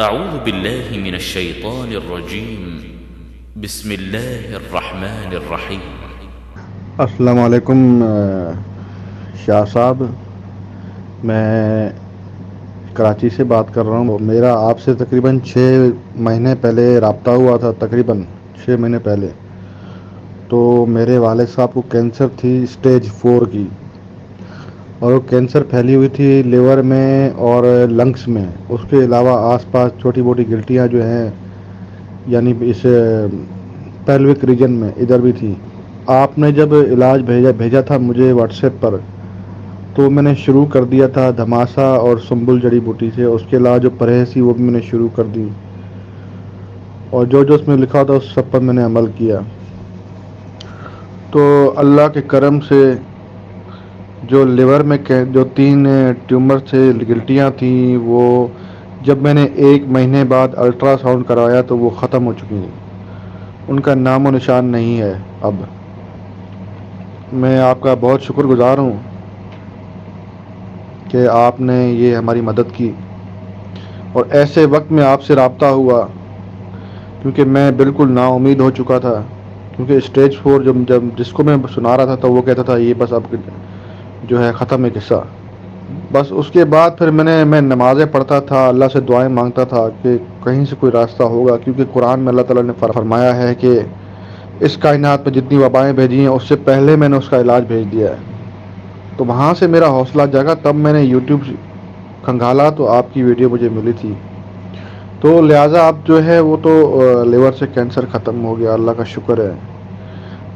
أعوذ بالله من الشيطان الرجيم. بسم الله الرحمن الرحيم. السلام علیکم شاہ صاحب، میں کراچی سے بات کر رہا ہوں. میرا آپ سے تقریباً 6 مہینے پہلے رابطہ ہوا تھا، تقریباً 6 مہینے پہلے. تو میرے والد صاحب کو کینسر تھی اسٹیج 4 کی، اور وہ کینسر پھیلی ہوئی تھی لیور میں اور لنگس میں. اس کے علاوہ آس پاس چھوٹی موٹی گلٹیاں جو ہیں، یعنی اس پیلوک ریجن میں ادھر بھی تھی. آپ نے جب علاج بھیجا تھا مجھے واٹس ایپ پر، تو میں نے شروع کر دیا تھا دھماسا اور سنبل جڑی بوٹی سے. اس کے علاوہ جو پرہیز تھی وہ بھی میں نے شروع کر دی، اور جو اس میں لکھا تھا اس سب پر میں نے عمل کیا. تو اللہ کے کرم سے جو لیور میں جو 3 ٹیومر تھے، گلٹیاں تھیں، وہ جب میں نے 1 مہینے بعد الٹرا ساؤنڈ کروایا تو وہ ختم ہو چکی ہیں. ان کا نام و نشان نہیں ہے اب. میں آپ کا بہت شکر گزار ہوں کہ آپ نے یہ ہماری مدد کی، اور ایسے وقت میں آپ سے رابطہ ہوا کیونکہ میں بالکل نا امید ہو چکا تھا. کیونکہ اسٹیج 4 جب جس کو میں سنا رہا تھا تو وہ کہتا تھا یہ بس اب جو ہے ختم ہے قصہ. بس اس کے بعد پھر میں نمازیں پڑھتا تھا، اللہ سے دعائیں مانگتا تھا کہ کہیں سے کوئی راستہ ہوگا. کیونکہ قرآن میں اللہ تعالیٰ نے فرمایا ہے کہ اس کائنات میں جتنی وبائیں بھیجی ہیں اس سے پہلے میں نے اس کا علاج بھیج دیا ہے. تو وہاں سے میرا حوصلہ جگا، تب میں نے یوٹیوب کھنگالا تو آپ کی ویڈیو مجھے ملی تھی. تو لہٰذا اب جو ہے وہ تو لیور سے کینسر ختم ہو گیا، اللہ کا شکر ہے.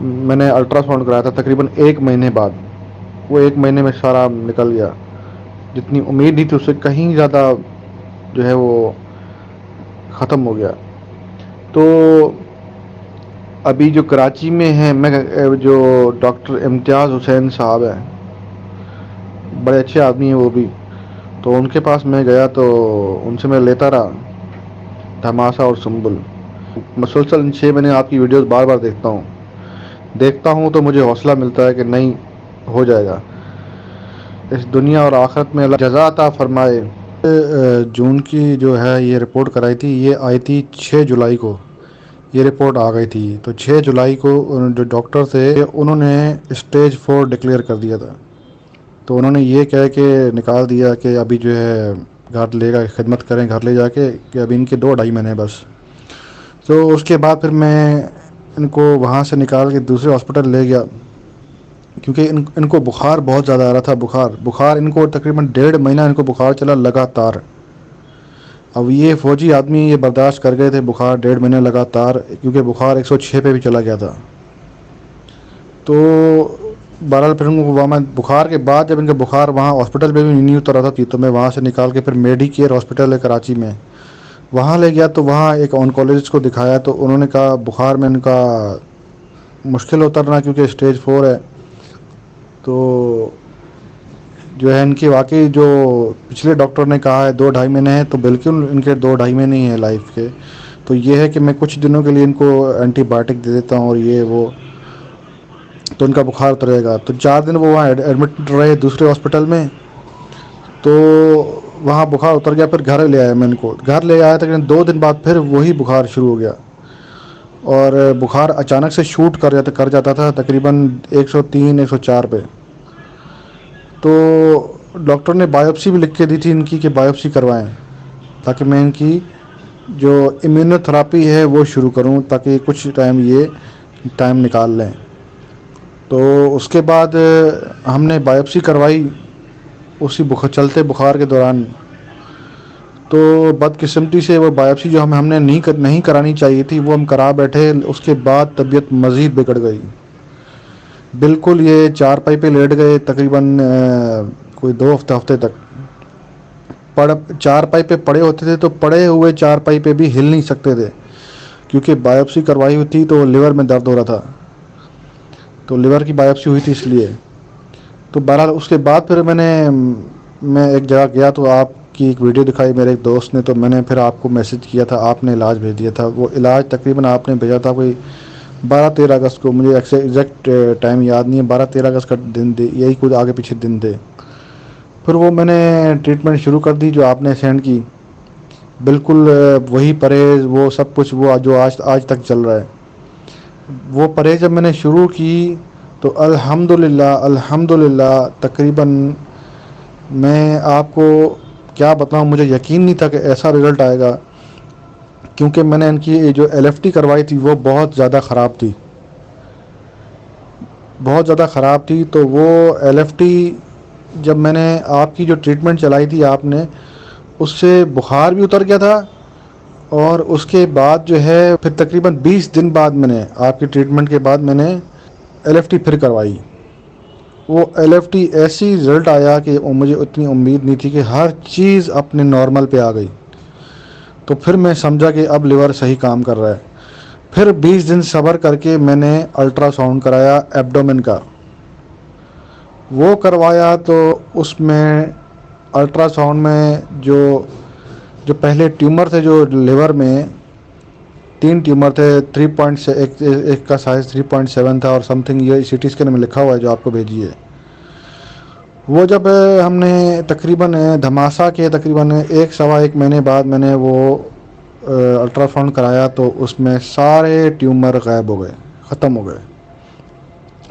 میں نے الٹرا ساؤنڈ کرایا تھا تقریباً 1 مہینے بعد. وہ 1 مہینے میں سارا نکل گیا. جتنی امید نہیں تھی اس سے کہیں زیادہ جو ہے وہ ختم ہو گیا. تو ابھی جو کراچی میں ہیں، میں جو ڈاکٹر امتیاز حسین صاحب ہیں، بڑے اچھے آدمی ہیں وہ بھی. تو ان کے پاس میں گیا تو ان سے میں لیتا رہا دھماسا اور سنبل. مسلسل ان 6 مہینے آپ کی ویڈیوز بار بار دیکھتا ہوں تو مجھے حوصلہ ملتا ہے کہ نہیں، ہو جائے گا. اس دنیا اور آخرت میں اللہ جزا عطا فرمائے. جون کی جو ہے یہ رپورٹ کرائی تھی، یہ آئی تھی 6 جولائی کو. یہ رپورٹ آ گئی تھی تو 6 جولائی کو جو ڈاکٹر تھے انہوں نے اسٹیج 4 ڈکلیئر کر دیا تھا. تو انہوں نے یہ کہہ کے نکال دیا کہ ابھی جو ہے گھر لے گا، خدمت کریں گھر لے جا کے، کہ ابھی ان کے 2-2.5 مہینے بس. تو اس کے بعد پھر میں ان کو وہاں سے نکال کے دوسرے ہاسپٹل لے گیا، کیونکہ ان کو بخار بہت زیادہ آ رہا تھا. بخار ان کو تقریباً 1.5 مہینہ ان کو بخار چلا لگاتار. اب یہ فوجی آدمی یہ برداشت کر گئے تھے بخار 1.5 مہینے لگاتار، کیونکہ بخار 106 پہ بھی چلا گیا تھا. تو بہرحال پھر وہاں بخار کے بعد جب ان کا بخار وہاں ہاسپٹل میں بھی نہیں اتر رہا تھا تو میں وہاں سے نکال کے پھر میڈی کیئر ہاسپٹل ہے کراچی میں، وہاں لے گیا. تو وہاں ایک آنکولوجسٹ کو دکھایا تو انہوں نے کہا بخار میں ان کا مشکل اترنا کیونکہ اسٹیج 4 ہے. تو جو ہے ان کی واقعی جو پچھلے ڈاکٹر نے کہا ہے 2-2.5 مہینے ہیں، تو بالکل ان کے 2-2.5 مہینے ہی ہیں لائف کے. تو یہ ہے کہ میں کچھ دنوں کے لیے ان کو اینٹی بایوٹک دے دیتا ہوں اور یہ وہ، تو ان کا بخار اترے گا. تو 4 دن وہ وہاں ایڈمٹ رہے دوسرے ہاسپٹل میں. تو وہاں بخار اتر گیا. پھر گھر لے آیا، میں ان کو گھر لے آیا تقریباً 2 دن بعد پھر وہی بخار شروع ہو گیا، اور بخار اچانک سے شوٹ کر جاتا تھا تقریباً 103-104 پہ. تو ڈاکٹر نے بائیوپسی بھی لکھ کے دی تھی ان کی کہ بائیوپسی کروائیں، تاکہ میں ان کی جو امیونو تھراپی ہے وہ شروع کروں، تاکہ کچھ ٹائم نکال لیں. تو اس کے بعد ہم نے بائیوپسی کروائی اسی چلتے بخار کے دوران. تو بدقسمتی سے وہ بائیوپسی جو ہم نے نہیں کرانی چاہیے تھی وہ ہم کرا بیٹھے. اس کے بعد طبیعت مزید بگڑ گئی. بالکل یہ چارپائی پہ لیٹ گئے تقریباً کوئی 2 ہفتے تک. چارپائی پہ پڑے ہوتے تھے تو پڑے ہوئے چارپائی پہ بھی ہل نہیں سکتے تھے، کیونکہ بائیوپسی کروائی ہوئی تھی تو لیور میں درد ہو رہا تھا. تو لیور کی بائیوپسی ہوئی تھی اس لیے. تو بہرحال اس کے بعد پھر میں ایک جگہ گیا تو آپ کی ایک ویڈیو دکھائی میرے ایک دوست نے. تو میں نے پھر آپ کو میسج کیا تھا، آپ نے علاج بھیج دیا تھا. وہ علاج تقریباً آپ نے بھیجا تھا کوئی 12-13 اگست کو، مجھے ایگزیکٹ ٹائم یاد نہیں ہے. 12-13 اگست کا دن تھے، یہی کچھ آگے پیچھے دن تھے. پھر وہ میں نے ٹریٹمنٹ شروع کر دی جو آپ نے سینڈ کی. بالکل وہی پرہیز وہ سب کچھ وہ جو آج تک چل رہا ہے. وہ پرہیز جب میں نے شروع کی تو الحمدللہ تقریباً میں آپ کو کیا بتاؤں, مجھے یقین نہیں تھا کہ ایسا رزلٹ آئے گا, کیونکہ میں نے ان کی جو ایل ایف ٹی کروائی تھی وہ بہت زیادہ خراب تھی, بہت زیادہ خراب تھی. تو وہ ایل ایف ٹی جب میں نے آپ کی جو ٹریٹمنٹ چلائی تھی آپ نے, اس سے بخار بھی اتر گیا تھا, اور اس کے بعد جو ہے پھر تقریباً 20 دن بعد میں نے آپ کی ٹریٹمنٹ کے بعد میں نے ایل ایف ٹی پھر کروائی. وہ ایل ایف ٹی ایسی رزلٹ آیا کہ مجھے اتنی امید نہیں تھی کہ ہر چیز اپنے نارمل پہ آ گئی. تو پھر میں سمجھا کہ اب لیور صحیح کام کر رہا ہے. پھر 20 دن صبر کر کے میں نے الٹرا ساؤنڈ کرایا ایبڈومن کا. وہ کروایا تو اس میں الٹرا ساؤنڈ میں جو پہلے ٹیومر تھے جو لیور میں 3 ٹیومر تھے, 3 ایک کا سائز 3.7 تھا اور سم تھنگ, یہ سی ٹی اسکین میں لکھا ہوا ہے جو آپ کو بھیجی ہے. وہ جب ہم نے تقریباً دھماسا کے تقریباً 1 مہینے بعد میں نے وہ الٹرا ساؤنڈ کرایا تو اس میں سارے ٹیومر غائب ہو گئے, ختم ہو گئے.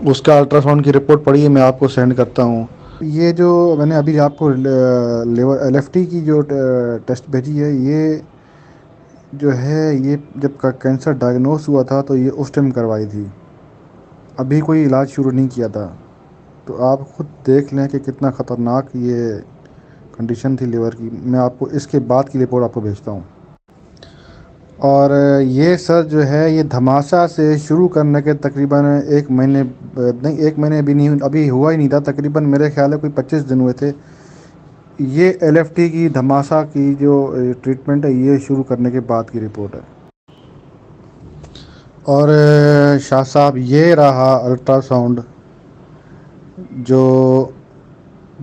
اس کا الٹرا ساؤنڈ کی رپورٹ پڑی ہے, میں آپ کو سینڈ کرتا ہوں. یہ جو میں نے ابھی آپ کو لیور ایل ایف ٹی کی جو ٹیسٹ بھیجی ہے, یہ جو ہے یہ جب کینسر ڈائگنوز ہوا تھا تو یہ اس ٹائم کروائی تھی, ابھی کوئی علاج شروع نہیں کیا تھا. تو آپ خود دیکھ لیں کہ کتنا خطرناک یہ کنڈیشن تھی لیور کی. میں آپ کو اس کے بعد کی رپورٹ آپ کو بھیجتا ہوں. اور یہ سر جو ہے یہ دھماسا سے شروع کرنے کے تقریباً 1 مہینے نہیں, 1 مہینے بھی نہیں, ابھی ہوا ہی نہیں تھا, تقریباً میرے خیال ہے کوئی 25 دن ہوئے تھے. یہ ایل ایف ٹی کی دھماسا کی جو ٹریٹمنٹ ہے یہ شروع کرنے کے بعد کی رپورٹ ہے. اور شاہ صاحب یہ رہا الٹرا ساؤنڈ جو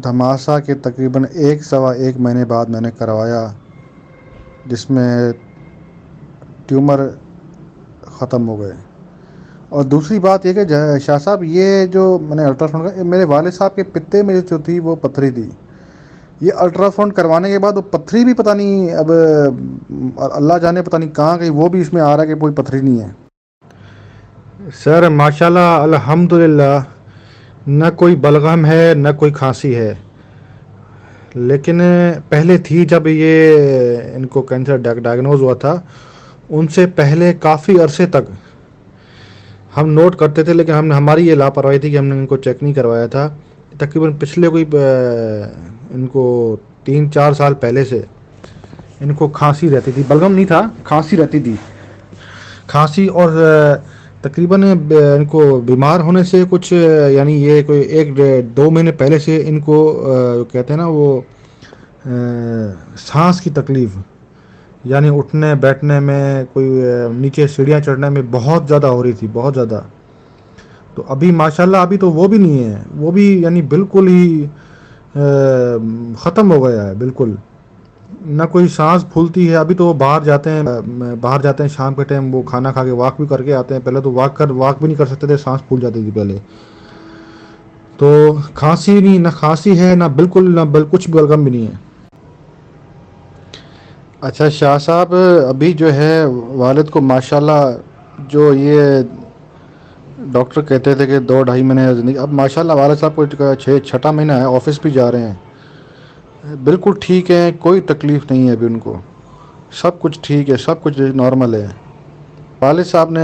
دھماسا کے تقریباً 1 مہینے بعد میں نے کروایا, جس میں ٹیومر ختم ہو گئے. اور دوسری بات یہ کہ شاہ صاحب یہ جو میں نے الٹرا ساؤنڈ کا, میرے والد صاحب کے پتے میں جو تھی وہ پتھری تھی. یہ الٹرا ساؤنڈ کروانے کے بعد وہ پتھری بھی پتہ نہیں, اب اللہ جانے پتہ نہیں کہاں گئی, وہ بھی اس میں آ رہا ہے کہ کوئی پتھری نہیں ہے. سر ماشاء اللہ الحمدللہ, نہ کوئی بلغم ہے نہ کوئی کھانسی ہے, لیکن پہلے تھی جب یہ ان کو کینسر ڈائگنوز ہوا تھا, ان سے پہلے کافی عرصے تک ہم نوٹ کرتے تھے, لیکن ہماری یہ لاپرواہی تھی کہ ہم نے ان کو چیک نہیں کروایا تھا. تقریباً پچھلے کوئی ان کو 3-4 سال پہلے سے ان کو کھانسی رہتی تھی, بلغم نہیں تھا, کھانسی رہتی تھی. کھانسی اور تقریباً ان کو بیمار ہونے سے کچھ یعنی یہ کوئی 1-2 مہینے پہلے سے ان کو کہتے ہیں نا وہ سانس کی تکلیف, یعنی اٹھنے بیٹھنے میں, کوئی نیچے سیڑھیاں چڑھنے میں بہت زیادہ ہو رہی تھی, بہت زیادہ. تو ابھی ماشاءاللہ ابھی تو وہ بھی نہیں ہے, وہ بھی یعنی بالکل ہی ختم ہو گیا ہے بالکل, نہ کوئی سانس پھولتی ہے. ابھی تو وہ باہر جاتے ہیں شام کے ٹائم, وہ کھانا کھا کے واک بھی کر کے آتے ہیں. پہلے تو واک بھی نہیں کر سکتے تھے, سانس پھول جاتی تھی پہلے. تو کھانسی نہیں, نہ کھانسی ہے, نہ بالکل, نہ کچھ بلغم بھی نہیں ہے. اچھا شاہ صاحب, ابھی جو ہے والد کو ماشاءاللہ جو یہ ڈاکٹر کہتے تھے کہ 2-2.5 مہینے زندگی, اب ماشاءاللہ والد صاحب کو 6واں مہینہ ہے, آفس بھی جا رہے ہیں, بالکل ٹھیک ہے, کوئی تکلیف نہیں ہے ابھی ان کو, سب کچھ ٹھیک ہے, سب کچھ نارمل ہے. والد صاحب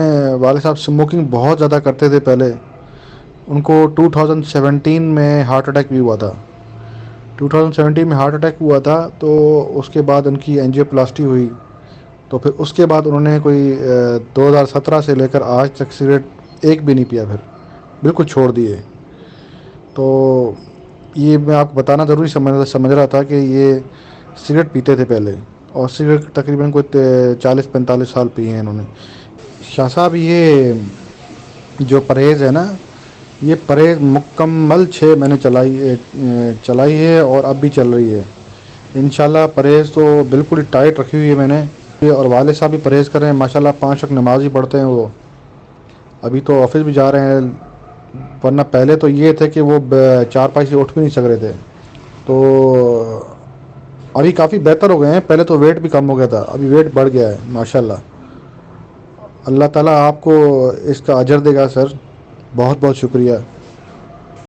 اسموکنگ بہت زیادہ کرتے تھے پہلے. ان کو 2017 میں ہارٹ اٹیک بھی ہوا تھا. 2017 میں ہارٹ اٹیک ہوا تھا, تو اس کے بعد ان کی اینجیو پلاسٹی ہوئی. تو پھر اس کے بعد انہوں نے کوئی 2017 سے لے کر آج تک سگریٹ ایک بھی نہیں پیا, پھر بالکل چھوڑ دیے. تو یہ میں آپ کو بتانا ضروری سمجھ رہا تھا کہ یہ سگریٹ پیتے تھے پہلے, اور سگریٹ تقریباً کوئی 40-45 سال پی ہیں انہوں نے. شاہ صاحب یہ جو پرہیز ہے نا, یہ پرہیز مکمل 6 مہینے چلائی ہے, اور اب بھی چل رہی ہے انشاءاللہ. پرہیز تو بالکل ہی ٹائٹ رکھی ہوئی ہے میں نے, اور والد صاحب بھی پرہیز کر رہے ہیں ماشاءاللہ, 5 وقت نماز ہی پڑھتے ہیں وہ. ابھی تو آفس بھی جا رہے ہیں, ورنہ پہلے تو یہ تھے کہ وہ 4 پائی سے اٹھ بھی نہیں سک رہے تھے. تو ابھی کافی بہتر ہو گئے ہیں. پہلے تو ویٹ بھی کم ہو گیا تھا, ابھی ویٹ بڑھ گیا ہے ماشاءاللہ. اللہ تعالیٰ آپ کو اس کا اجر دے گا سر, بہت بہت شکریہ.